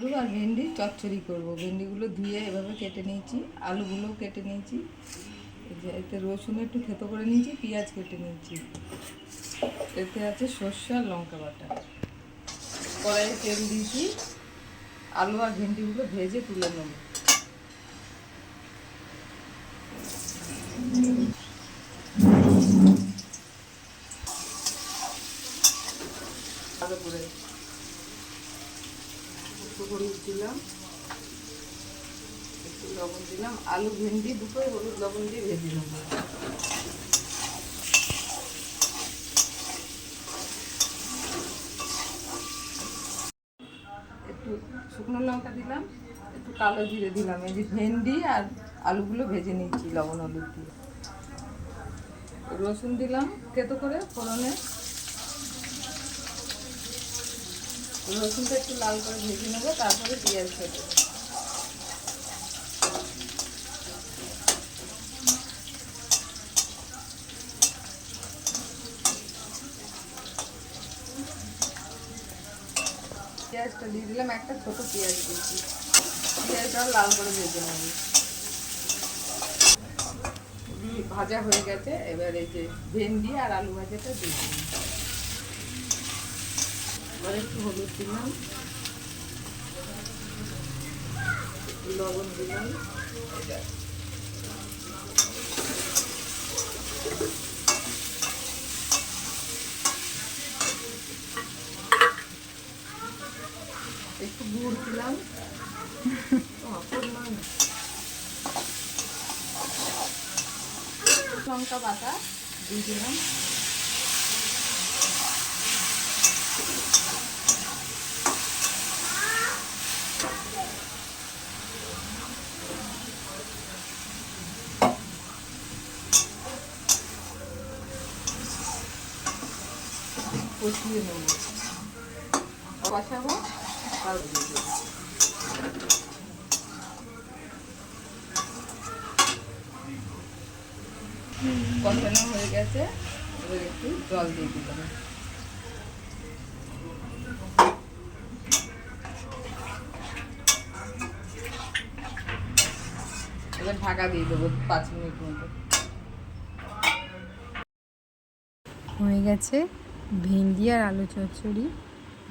আলু আর ভেন্ডি চচ্চড়ি করব। ভেন্ডিগুলো ধুয়ে এভাবে কেটে নিয়েছি, আলুগুলোও কেটে নিয়েছি, এতে রসুন একটু থেতো করে নিয়েছি, পেঁয়াজ কেটে নিয়েছি, এতে আছে সর্ষে আর লঙ্কা বাটা। কড়াইয়ে তেল দিয়েছি, আলু আর ভেন্ডিগুলো ভেজে তুলে নেব। ভালো করে একটু হলুদ দিলাম, একটু লবণ দিলাম, আলু ভেন্ডি দুটোই হলুদ লবণ দিয়ে ভেজে নেব। একটু শুকনো লঙ্কা দিলাম, একটু কালো জিরে দিলাম। এই যে ভেন্ডি আর আলুগুলো ভেজে নিচ্ছি লবণ হলুদ দিয়ে। রসুন দিলাম থেতো করে ফোড়নে, রসুনটা একটু লাল করে ভেজে নেবো, তারপরে পেঁয়াজ দেবো। পেঁয়াজটা দিয়ে দিলাম, একটা ছোট পেঁয়াজ দিয়েছি, পেঁয়াজটাও লাল করে ভেজে নেব। ভাজা হয়ে গেছে, এবার এই যে ভেন্ডি আর আলু ভাজাটা দিয়ে দিলাম। এবার একটু হলুদ দিলাম, একটু লবণ দিলাম, একটু গুড় দিলাম, লঙ্কা বাটা দিয়ে দিলাম, কষিয়ে নেব, কষাবো, তারপর দিয়ে দেবো। কষানো হয়ে গেছে, এবার একটু জল দিয়ে দিলাম। এবার ঢাকা দিয়ে দেবো 5 মিনিট মতো। হয়ে গেছে ভেন্ডি আর আলু চচ্চড়ি।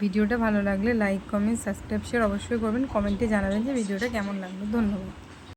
ভিডিওটা ভালো লাগলে লাইক, কমেন্ট, সাবস্ক্রাইব, শেয়ার অবশ্যই করবেন। কমেন্টে জানাবেন যে ভিডিওটা কেমন লাগলো। ধন্যবাদ।